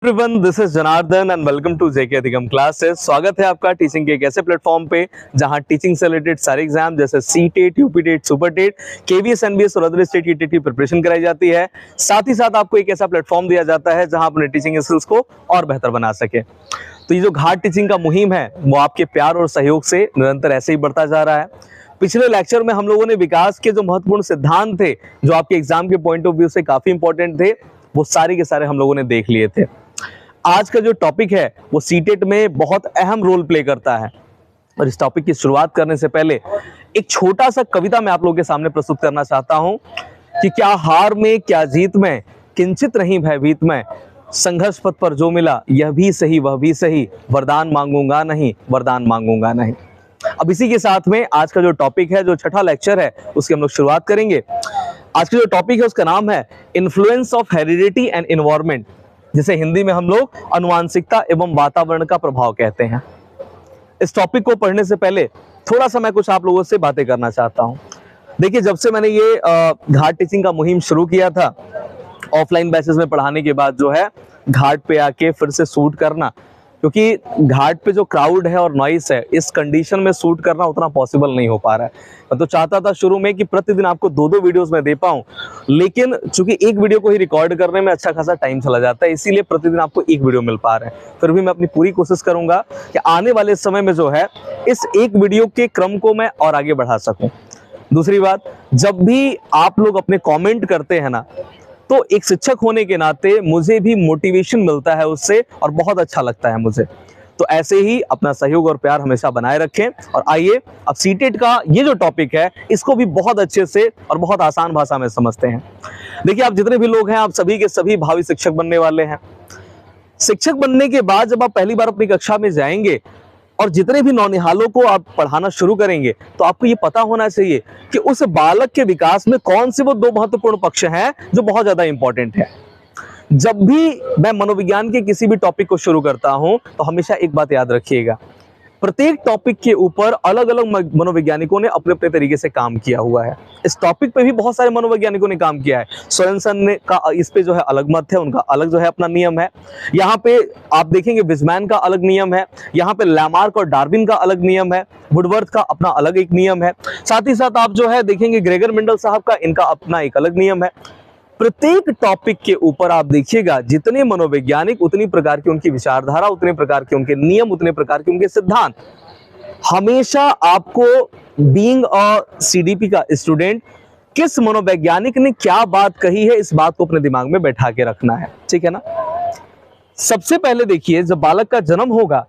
Everyone, this is Janardan and welcome to JK Adhigam classes. स्वागत है आपका टीचिंग के एक ऐसे प्लेटफॉर्म पे जहां टीचिंग से रिलेटेड सारे एग्जाम जैसे CTET, UPTET, Super TET, KVS, NBS और अदर स्टेट की टेट की प्रिपरेशन कराई जाती है। साथ ही साथ आपको एक ऐसा प्लेटफॉर्म दिया जाता है जहां अपने टीचिंग स्किल्स को और बेहतर बना सके। तो ये जो घाट टीचिंग का मुहिम है वो आपके प्यार और सहयोग से निरंतर ऐसे ही बढ़ता जा रहा है। पिछले लेक्चर में हम लोगों ने विकास के जो महत्वपूर्ण सिद्धांत थे, जो आपके एग्जाम के पॉइंट ऑफ व्यू से काफी इंपॉर्टेंट थे, वो सारे के सारे हम लोगों ने देख लिए थे। आज का जो टॉपिक है वो सीटेट में बहुत अहम रोल प्ले करता है। और इस टॉपिक की शुरुआत करने से पहले एक छोटा सा कविता मैं आप लोगों के सामने प्रस्तुत करना चाहता हूं कि क्या हार में क्या जीत में, किंचित नहीं भयभीत में, संघर्ष पथ पर जो मिला यह भी सही वह भी सही, वरदान मांगूंगा नहीं, वरदान मांगूंगा नहीं। अब इसी के साथ में आज का जो टॉपिक है, जो छठा लेक्चर है, उसकी हम लोग शुरुआत करेंगे। आज का जो टॉपिक है उसका नाम है influence of heredity and environment, जिसे हिंदी में हम लोग अनुवांशिकता एवं वातावरण का प्रभाव कहते हैं। इस टॉपिक को पढ़ने से पहले थोड़ा सा मैं कुछ आप लोगों से बातें करना चाहता हूं। देखिए, जब से मैंने ये घाट टीचिंग का मुहिम शुरू किया था, ऑफलाइन बैचेस में पढ़ाने के बाद जो है घाट पे आके फिर से शूट करना, क्योंकि घाट पे जो क्राउड है और नॉइस है, इस कंडीशन में शूट करना उतना पॉसिबल नहीं हो पा रहा है। मैं तो चाहता था शुरू में कि प्रतिदिन आपको दो वीडियोस में दे पाऊं, लेकिन चूंकि एक वीडियो को ही रिकॉर्ड करने में अच्छा खासा टाइम चला जाता है, इसीलिए प्रतिदिन आपको एक वीडियो मिल पा रहा है। फिर भी मैं अपनी पूरी कोशिश करूंगा कि आने वाले समय में जो है इस एक वीडियो के क्रम को मैं और आगे बढ़ा सकूं। दूसरी बात, जब भी आप लोग अपने कॉमेंट करते हैं ना, तो एक शिक्षक होने के नाते मुझे भी मोटिवेशन मिलता है उससे, और बहुत अच्छा लगता है मुझे। तो ऐसे ही अपना सहयोग और प्यार हमेशा बनाए रखें। और आइए अब सीटेट का ये जो टॉपिक है, इसको भी बहुत अच्छे से और बहुत आसान भाषा में समझते हैं। देखिए, आप जितने भी लोग हैं, आप सभी के सभी भावी शिक्षक बनने वाले हैं। शिक्षक बनने के बाद जब आप पहली बार अपनी कक्षा में जाएंगे और जितने भी नौनिहालों को आप पढ़ाना शुरू करेंगे, तो आपको ये पता होना चाहिए कि उस बालक के विकास में कौन से वो दो महत्वपूर्ण पक्ष हैं जो बहुत ज्यादा इंपॉर्टेंट है। जब भी मैं मनोविज्ञान के किसी भी टॉपिक को शुरू करता हूं, तो हमेशा एक बात याद रखिएगा, प्रत्येक टॉपिक के ऊपर अलग अलग मनोवैज्ञानिकों ने अपने अपने तरीके से काम किया हुआ है। इस टॉपिक पे भी बहुत सारे मनोवैज्ञानिकों ने काम किया है। सोरेनसन ने का इस पे जो है अलग मत है, उनका अलग जो है अपना नियम है। यहाँ पे आप देखेंगे विजमैन का अलग नियम है, यहाँ पे लैमार्क और डार्विन का अलग नियम है, वुडवर्थ का अपना अलग एक नियम है। साथ ही साथ आप जो है देखेंगे ग्रेगर मेंडल साहब का, इनका अपना एक अलग नियम है। प्रत्येक टॉपिक के ऊपर आप देखिएगा, जितने मनोवैज्ञानिक उतनी प्रकार की उनकी विचारधारा, उतने प्रकार के उनके नियम, उतने प्रकार के उनके सिद्धांत। हमेशा आपको बीइंग अ सीडीपी का स्टूडेंट, किस मनोवैज्ञानिक ने क्या बात कही है, इस बात को अपने दिमाग में बैठा के रखना है, ठीक है ना। सबसे पहले देखिए, जब बालक का जन्म होगा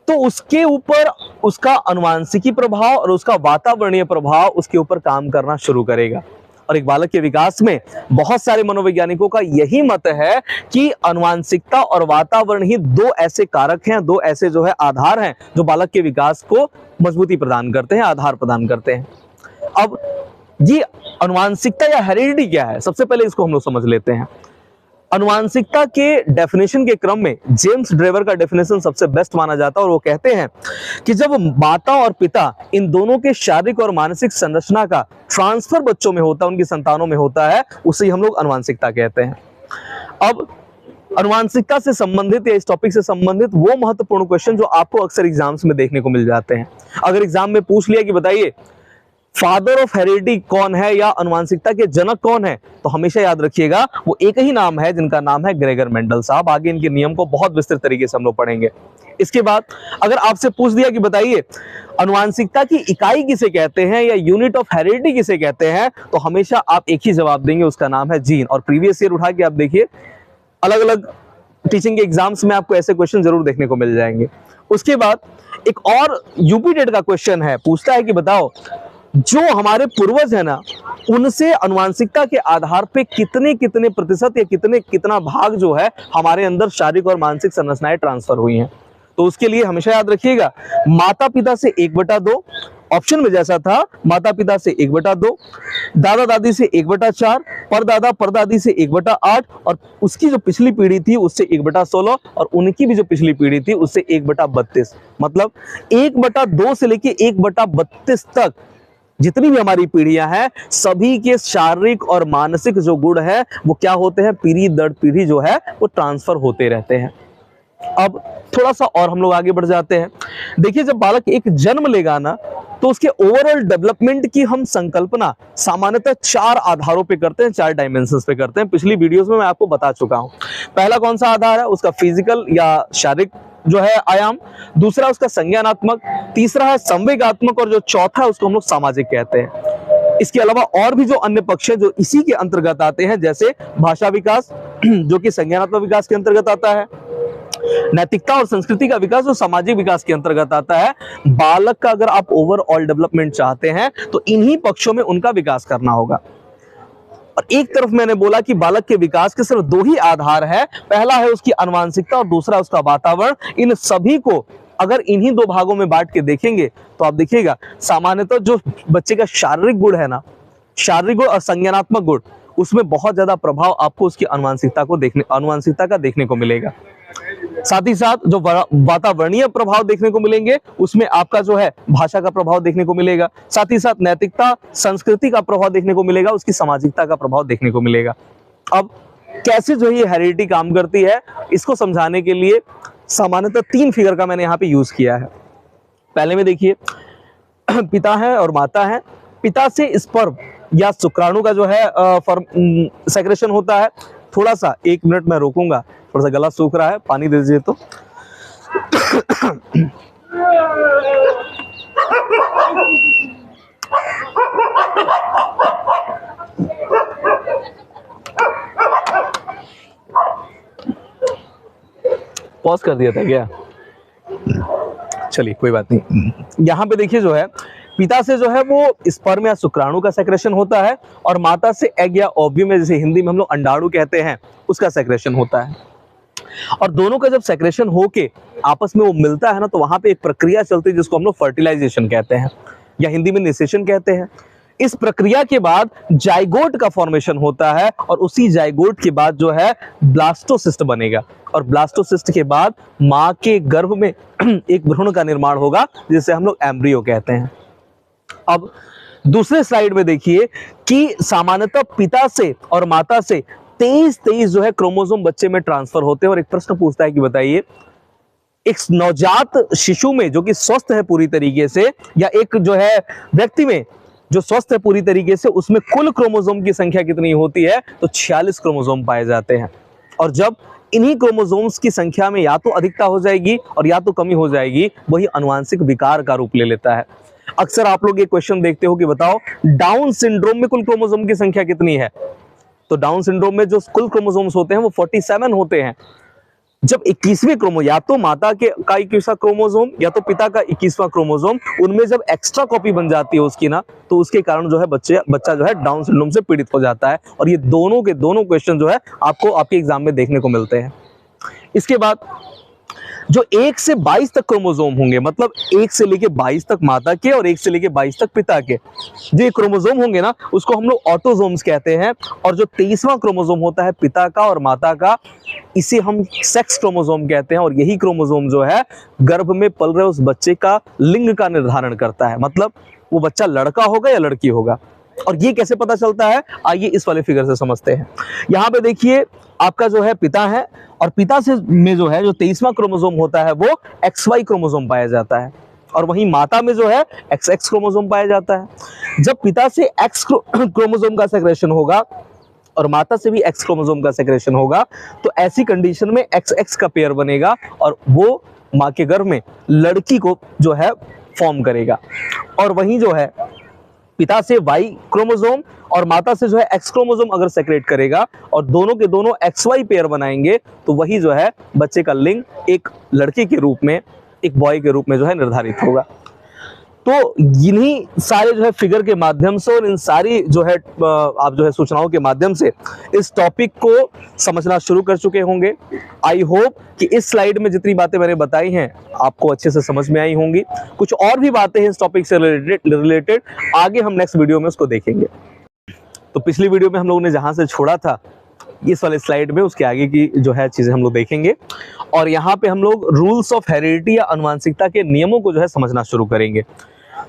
तो उसके ऊपर उसका अनुवांशिकी प्रभाव और उसका वातावरणीय प्रभाव उसके ऊपर काम करना शुरू करेगा। और एक बालक के विकास में बहुत सारे मनोवैज्ञानिकों का यही मत है कि अनुवांशिकता और वातावरण ही दो ऐसे कारक हैं, दो ऐसे जो है आधार हैं, जो बालक के विकास को मजबूती प्रदान करते हैं, आधार प्रदान करते हैं। अब ये अनुवांशिकता या हेरिडिटी क्या है, सबसे पहले इसको हम लोग समझ लेते हैं। अनुवांशिकता के डेफिनेशन के क्रम में जेम्स ड्रेवर का डेफिनेशन सबसे बेस्ट माना जाता है, और वो कहते हैं कि जब माता और पिता इन दोनों के शारीरिक और मानसिक संरचना का ट्रांसफर बच्चों में होता है, उनकी संतानों में होता है, उसे हम लोग अनुवांशिकता कहते हैं। अब अनुवांशिकता से संबंधित या इस टॉपिक से संबंधित वो महत्वपूर्ण क्वेश्चन जो आपको अक्सर एग्जाम्स में देखने को मिल जाते हैं। अगर एग्जाम में पूछ लिया कि बताइए फादर ऑफ हेरिडिटी कौन है या अनुवांशिकता के जनक कौन है, तो हमेशा याद रखिएगा वो एक ही नाम है, जिनका नाम है ग्रेगर मेंडल साहब। आगे इनके नियम को बहुत विस्तृत तरीके से हम लोग पढ़ेंगे। इसके बाद अगर आपसे पूछ दिया कि बताइए अनुवांशिकता की इकाई किसे कहते हैं या यूनिट ऑफ हेरिडिटी किसे कहते हैं, तो हमेशा आप एक ही जवाब देंगे, उसका नाम है जीन। और प्रीवियस ईयर उठा के आप देखिए, अलग अलग टीचिंग के एग्जाम्स में आपको ऐसे क्वेश्चन जरूर देखने को मिल जाएंगे। उसके बाद एक और यूपी टेट का क्वेश्चन है, पूछता है कि बताओ जो हमारे पूर्वज है ना, उनसे अनुवांशिकता के आधार पे कितने कितने प्रतिशत या कितना भाग जो है हमारे अंदर शारीरिक और मानसिक संरचनाएं ट्रांसफर हुई हैं। तो उसके लिए हमेशा याद रखिएगा, माता पिता से 1/2, ऑप्शन में जैसा था माता पिता से 1/2, दादा दादी से 1/4, परदादा परदादी से 1/8, और उसकी जो पिछली पीढ़ी थी उससे 1/16, और उनकी भी जो पिछली पीढ़ी थी उससे 1/32। मतलब 1/2 से लेके 1/32 तक जितनी भी हमारी पीढ़ियां हैं सभी के शारीरिक और मानसिक जो गुण है वो क्या होते हैं, पीढ़ी दर पीढ़ी जो है वो ट्रांसफर होते रहते हैं। अब थोड़ा सा और हम लोग आगे बढ़ जाते हैं। देखिए जब बालक एक जन्म लेगा ना तो उसके ओवरऑल डेवलपमेंट की हम संकल्पना सामान्यतः 4 आधारों पे करते हैं, 4 डायमेंशंस पे करते हैं। पिछली वीडियोस में मैं आपको बता चुका हूं। पहला कौन सा आधार है, उसका फिजिकल या शारीरिक जो है आयाम, दूसरा उसका संज्ञानात्मक, तीसरा है संवेगात्मक और जो चौथा है उसको हम लोग सामाजिक कहते हैं। इसके अलावा और भी जो अन्य पक्ष है जो इसी के अंतर्गत आते हैं, जैसे भाषा विकास जो कि संज्ञानात्मक विकास के अंतर्गत आता है, नैतिकता और संस्कृति का विकास जो सामाजिक विकास के अंतर्गत आता है। बालक का अगर आप ओवरऑल डेवलपमेंट चाहते हैं तो इन्हीं पक्षों में उनका विकास करना होगा। और एक तरफ मैंने बोला कि बालक के विकास के सिर्फ 2 ही आधार है, पहला है उसकी आनुवंशिकता और दूसरा उसका वातावरण। इन सभी को अगर इन्हीं 2 भागों में बांट के देखेंगे तो आप देखिएगा सामान्यतः जो बच्चे का शारीरिक गुण है ना, शारीरिक गुण और संज्ञानात्मक गुण, उसमें बहुत ज्यादा प्रभाव आपको उसकी आनुवंशिकता का देखने को मिलेगा। साथ ही साथ जो वातावरणीय प्रभाव देखने को मिलेंगे उसमें आपका जो है भाषा का प्रभाव देखने को मिलेगा, साथ ही साथ नैतिकता संस्कृति का प्रभाव देखने को मिलेगा, उसकी सामाजिकता का प्रभाव देखने को मिलेगा। अब कैसे जो ये हेरिडिटी काम करती है इसको समझाने के लिए सामान्यतः 3 फिगर का मैंने यहाँ पे यूज किया है। पहले में देखिए पिता है और माता है। पिता से स्पर्म या शुक्राणु का जो है सेक्रेशन होता है। थोड़ा सा 1 मिनट मैं रोकूंगा, थोड़ा सा गला सूख रहा है, पानी दे दीजिए तो। पॉज कर दिया था क्या? चलिए कोई बात नहीं। यहां पे देखिए जो है पिता से जो है वो स्पर्म या शुक्राणु का सेक्रेशन होता है और माता से एग या ओव्यूम, जैसे हिंदी में हम लोग अंडाणु कहते हैं, उसका सेक्रेशन होता है। और दोनों का जब सेक्रेशन होके आपस में वो मिलता है ना तो वहां पे एक प्रक्रिया चलती है जिसको हम लोग फर्टिलाइजेशन कहते हैं या हिंदी में निषेचन कहते हैं। इस प्रक्रिया के बाद जाइगोट का फॉर्मेशन होता है और उसी जाइगोट के बाद जो है ब्लास्टोसिस्ट बनेगा और ब्लास्टोसिस्ट के बाद मां के गर्भ में एक भ्रूण का निर्माण होगा जिसे हम लोग एम्ब्रियो कहते हैं। अब दूसरे स्लाइड में देखिए कि सामान्यतः पिता से और माता से 23 जो है क्रोमोसोम बच्चे में ट्रांसफर होते हैं। और एक प्रश्न पूछता है कि बताइए एक नवजात शिशु में जो कि स्वस्थ है पूरी तरीके से या एक जो है व्यक्ति में जो स्वस्थ है पूरी तरीके से, उसमें कुल क्रोमोसोम की संख्या कितनी होती है? तो 46 क्रोमोसोम पाए जाते हैं। और जब इन्हीं क्रोमोसोम्स की संख्या में या तो अधिकता हो जाएगी और या तो कमी हो जाएगी, वही आनुवंशिक विकार का रूप ले लेता है। अक्सर आप लोग ये क्वेश्चन देखते हो कि बताओ डाउन सिंड्रोम में कुल क्रोमोसोम की संख्या कितनी है? तो डाउन सिंड्रोम में जो कुल क्रोमोसोम्स होते हैं वो 47 होते हैं। जब 21वें क्रोमोसोम या तो माता के का 21वां क्रोमोसोम या तो पिता का 21वां क्रोमोसोम, उनमें जब एक्स्ट्रा कॉपी बन जाती है उसकी ना, तो उसके कारण जो है बच्चा जो है डाउन सिंड्रोम से पीड़ित हो जाता है। और ये दोनों के दोनों क्वेश्चन जो है आपको आपके एग्जाम में देखने को मिलते हैं। इसके बाद जो 1 से 22 तक क्रोमोसोम होंगे, मतलब 1 से लेके 22 तक माता के और 1 से लेके 22 तक पिता के जो ये क्रोमोसोम होंगे ना, उसको हम लोग ऑटोसोम्स कहते हैं। और जो 23वां क्रोमोसोम होता है पिता का और माता का, इसे हम सेक्स क्रोमोसोम कहते हैं। और यही क्रोमोसोम जो है गर्भ में पल रहे उस बच्चे का लिंग का निर्धारण करता है, मतलब वो बच्चा लड़का होगा या लड़की होगा। और ये कैसे पता चलता है, आइए इस वाले फिगर से समझते हैं। यहाँ पे देखिए आपका जो है पिता है और पिता से में जो है जो 23वां क्रोमोसोम होता है वो XY क्रोमोसोम पाया जाता है और वहीं माता में जो है XX क्रोमोसोम पाया जाता है। जब पिता से X क्रोमोसोम का सेक्रेशन होगा और माता से भी X क्रोमोसोम का सेक्रेशन होगा, तो ऐसी कंडीशन में XX का पेयर बनेगा और वो मां के गर्भ में लड़की को जो है फॉर्म करेगा। और वहीं जो है पिता से Y क्रोमोसोम और माता से जो है X क्रोमोसोम अगर सेक्रेट करेगा और दोनों के दोनों XY पेयर बनाएंगे, तो वही जो है बच्चे का लिंग एक लड़के के रूप में, एक बॉय के रूप में जो है निर्धारित होगा। तो इन्हीं सारे जो है फिगर के माध्यम से और इन सारी जो है आप जो है सूचनाओं के माध्यम से इस टॉपिक को समझना शुरू कर चुके होंगे। आई होप कि इस स्लाइड में जितनी बातें मैंने बताई हैं आपको अच्छे से समझ में आई होंगी। कुछ और भी बातें हैं इस टॉपिक से रिलेटेड, आगे हम नेक्स्ट वीडियो में उसको देखेंगे। तो पिछली वीडियो में हम लोगों ने जहां से छोड़ा था इस वाले स्लाइड में उसके आगे की जो है चीजें हम लोग देखेंगे और यहाँ पे हम लोग रूल्स ऑफ हेरिडिटी या आनुवंशिकता के नियमों को जो है समझना शुरू करेंगे।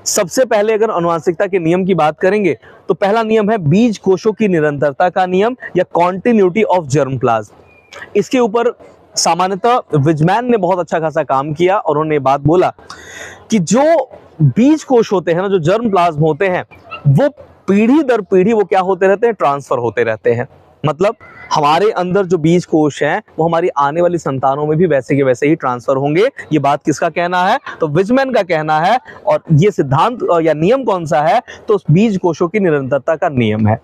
सबसे पहले अगर अनुवांशिकता के नियम की बात करेंगे तो पहला नियम है बीज कोशों की निरंतरता का नियम या कॉन्टिन्यूटी ऑफ जर्मप्लाज्म। इसके ऊपर सामान्यतः विजमैन ने बहुत अच्छा खासा काम किया और उन्होंने बात बोला कि जो बीज कोश होते हैं ना, जो जर्म प्लाज्म होते हैं, वो पीढ़ी दर पीढ़ी वो क्या होते रहते हैं, ट्रांसफर होते रहते हैं। मतलब हमारे अंदर जो बीज कोश हैं वो हमारी आने वाली संतानों में भी वैसे के वैसे ही ट्रांसफर होंगे। ये बात किसका कहना है, तो विजमैन का कहना है। और ये सिद्धांत या नियम कौन सा है, तो बीज कोशों की निरंतरता का नियम है।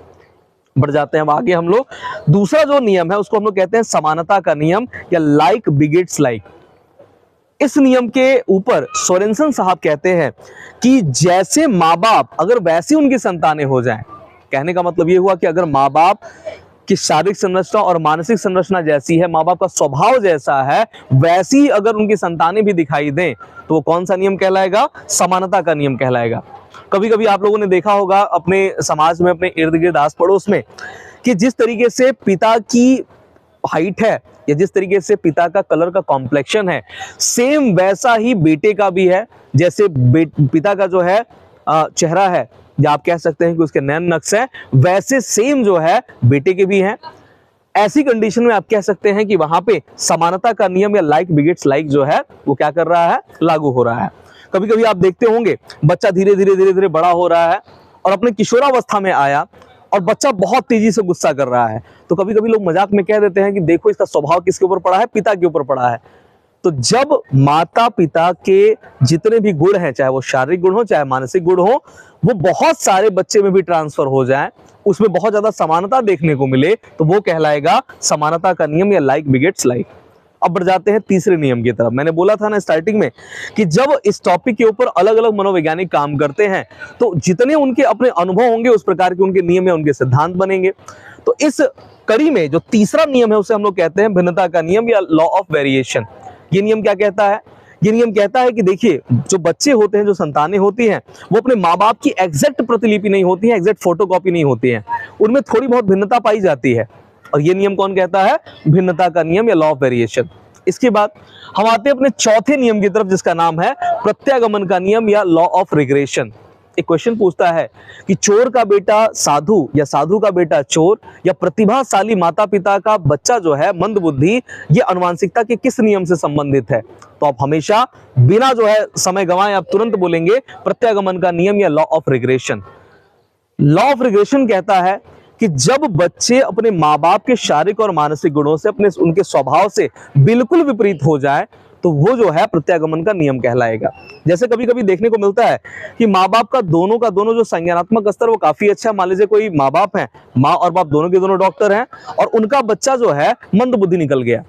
बढ़ जाते हैं अब आगे हम लोग। दूसरा जो नियम है उसको हम लोग कहते हैं समानता का नियम या लाइक बिगेट्स लाइक। इस नियम के ऊपर सोरेनसन साहब कहते हैं कि जैसे माँ बाप अगर वैसी उनकी संतानें हो जाएं, कहने का मतलब ये हुआ कि अगर माँ बाप की शारीरिक संरचना और मानसिक संरचना जैसी है, माँ बाप का स्वभाव जैसा है, वैसी अगर उनकी संतानें भी दिखाई दें तो वो कौन सा नियम कहलाएगा, समानता का नियम कहलाएगा। कभी कभी आप लोगों ने देखा होगा अपने समाज में, अपने इर्द गिर्द आस पड़ोस में, कि जिस तरीके से पिता की हाइट है या जिस तरीके से पिता का कलर का कॉम्प्लेक्शन है, सेम वैसा ही बेटे का भी है। जैसे पिता का जो है चेहरा है, या आप कह सकते हैं कि उसके नैन नक्श हैं, वैसे सेम जो है बेटे के भी हैं। ऐसी कंडीशन में आप कह सकते हैं कि वहां पे समानता का नियम या लाइक बिगेट्स लाइक जो है वो क्या कर रहा है, लागू हो रहा है। कभी कभी आप देखते होंगे बच्चा धीरे धीरे बड़ा हो रहा है और अपने किशोरावस्था में आया और बच्चा बहुत तेजी से गुस्सा कर रहा है, तो कभी कभी लोग मजाक में कह देते हैं कि देखो इसका स्वभाव किसके ऊपर पड़ा है, पिता के ऊपर पड़ा है। तो जब माता पिता के जितने भी गुण हैं, चाहे वो शारीरिक गुण हो चाहे मानसिक गुण हो, वो बहुत सारे बच्चे में भी ट्रांसफर हो जाए, उसमें बहुत ज्यादा समानता देखने को मिले, तो वो कहलाएगा समानता का नियम या लाइक बिगेट्स लाइक। अब बढ़ जाते हैं तीसरे नियम की तरफ। मैंने बोला था ना स्टार्टिंग में कि जब इस टॉपिक के ऊपर अलग अलग मनोवैज्ञानिक काम करते हैं तो जितने उनके अपने अनुभव होंगे उस प्रकार के उनके नियम या उनके सिद्धांत बनेंगे। तो इस कड़ी में जो तीसरा नियम है उसे हम लोग कहते हैं भिन्नता का नियम या लॉ ऑफ वेरिएशन। ये नियम क्या कहता है, ये नियम कहता है कि देखिए जो बच्चे होते हैं, जो संतानें होती हैं, वो अपने माँ बाप की एग्जैक्ट प्रतिलिपि नहीं होती है, एग्जैक्ट फोटोकॉपी नहीं होती है, उनमें थोड़ी बहुत भिन्नता पाई जाती है। और ये नियम कौन कहता है, भिन्नता का नियम या लॉ ऑफ वेरिएशन। इसके बाद हम आते हैं अपने चौथे नियम की तरफ जिसका नाम है प्रत्यागमन का नियम या लॉ ऑफ रिग्रेशन। एक क्वेश्चन पूछता है कि चोर का बेटा साधु या साधु का बेटा चोर या प्रतिभाशाली माता पिता का बच्चा जो है मंदबुद्धि, ये अनुवांशिकता के किस नियम से संबंधित है। तो आप हमेशा बिना जो है समय गंवाए आप तुरंत बोलेंगे प्रत्यागमन का नियम या law of regression. Law of regression कहता है कि जब बच्चे अपने माँ बाप के शारीरिक और मानसिक गुणों से, अपने उनके स्वभाव से बिल्कुल विपरीत हो जाए तो वो जो है प्रत्यागमन का नियम कहलाएगा। जैसे कभी कभी देखने को मिलता है कि माँ बाप का दोनों जो संज्ञानात्मक स्तर वो काफी अच्छा है। मान लीजिए कोई माँ बाप है, माँ और बाप दोनों के दोनों डॉक्टर हैं और उनका बच्चा जो है मंदबुद्धि निकल गया।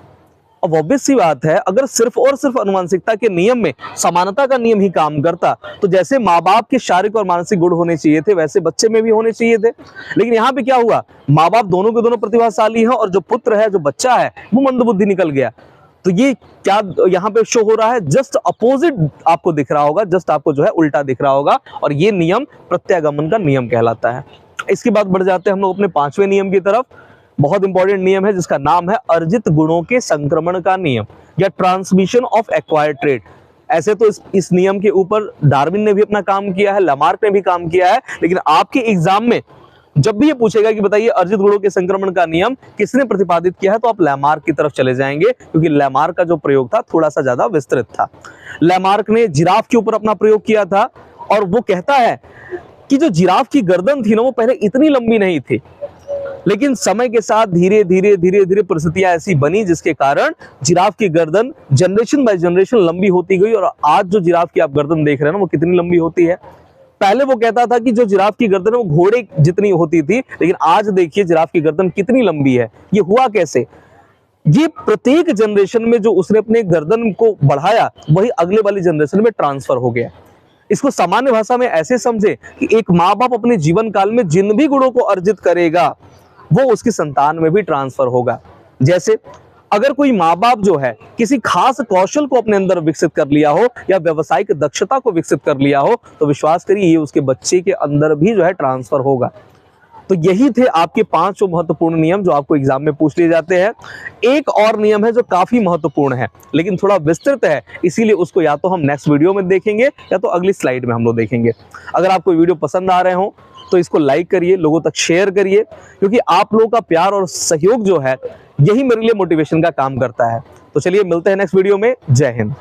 अब ऑब्वियस सी बात है, अगर सिर्फ और सिर्फ अनुवांशिकता के नियम में समानता का नियम ही काम करता तो जैसे माँ बाप के शारीरिक और मानसिक गुण होने चाहिए थे वैसे बच्चे में भी होने चाहिए थे। लेकिन यहाँ पे क्या हुआ, माँ बाप दोनों के दोनों प्रतिभाशाली हैं और जो पुत्र है, जो बच्चा है, वो मंदबुद्धि निकल गया। तो ये क्या यहाँ पे शो हो रहा है, जस्ट अपोजिट आपको दिख रहा होगा, जस्ट आपको जो है उल्टा दिख रहा होगा, और ये नियम प्रत्यागमन का नियम कहलाता है। इसके बाद बढ़ जाते हैं हम लोग अपने पांचवें नियम की तरफ। बहुत इंपॉर्टेंट नियम है जिसका नाम है अर्जित गुणों के संक्रमण का नियम या ट्रांसमिशन ऑफ एक्वायर्ड ट्रेट। ऐसे तो इस नियम के ऊपर डार्विन ने भी अपना काम किया है, लमार्क ने भी काम किया है, लेकिन आपके एग्जाम में जब भी ये पूछेगा कि बताइए अर्जित गुणों के संक्रमण का नियम किसने प्रतिपादित किया है, तो आप लैमार्क की तरफ चले जाएंगे, क्योंकि लैमार्क का जो प्रयोग था थोड़ा सा ज्यादा विस्तृत था। लैमार्क ने जिराफ के ऊपर अपना प्रयोग किया था और वो कहता है कि जो जिराफ की गर्दन थी ना, वो पहले इतनी लंबी नहीं थी, लेकिन समय के साथ धीरे धीरे परिस्थितियां ऐसी बनी जिसके कारण जिराफ की गर्दन जनरेशन बाय जनरेशन लंबी होती गई। और आज जो जिराफ की आप गर्दन देख रहे हैं ना, वो कितनी लंबी होती है। पहले वो कहता था कि जो जिराफ की गर्दन है वो घोड़े जितनी होती थी, लेकिन आज देखिए जिराफ की गर्दन कितनी लंबी है। ये हुआ कैसे? ये प्रत्येक जनरेशन में जो उसने अपने गर्दन को बढ़ाया वही अगले वाली जनरेशन में ट्रांसफर हो गया। इसको सामान्य भाषा में ऐसे समझे कि एक माँ बाप अपने जीवन काल में जिन भी गुणों को अर्जित करेगा वो उसकी संतान में भी ट्रांसफर होगा। जैसे अगर कोई माँ बाप जो है किसी खास कौशल को अपने अंदर विकसित कर लिया हो या व्यवसायिक दक्षता को विकसित कर लिया हो, तो विश्वास करिए ये उसके बच्चे के अंदर भी जो है ट्रांसफर होगा। तो यही थे आपके 5 महत्वपूर्ण नियम जो आपको एग्जाम में पूछ लिए जाते हैं। एक और नियम है जो काफी महत्वपूर्ण है लेकिन थोड़ा विस्तृत है, इसीलिए उसको या तो हम नेक्स्ट वीडियो में देखेंगे या तो अगली स्लाइड में हम लोग देखेंगे। अगर आपको वीडियो पसंद आ रहे हो तो इसको लाइक करिए, लोगों तक शेयर करिए, क्योंकि आप लोगों का प्यार और सहयोग जो है यही मेरे लिए मोटिवेशन का काम करता है। तो चलिए मिलते हैं नेक्स्ट वीडियो में। जय हिंद।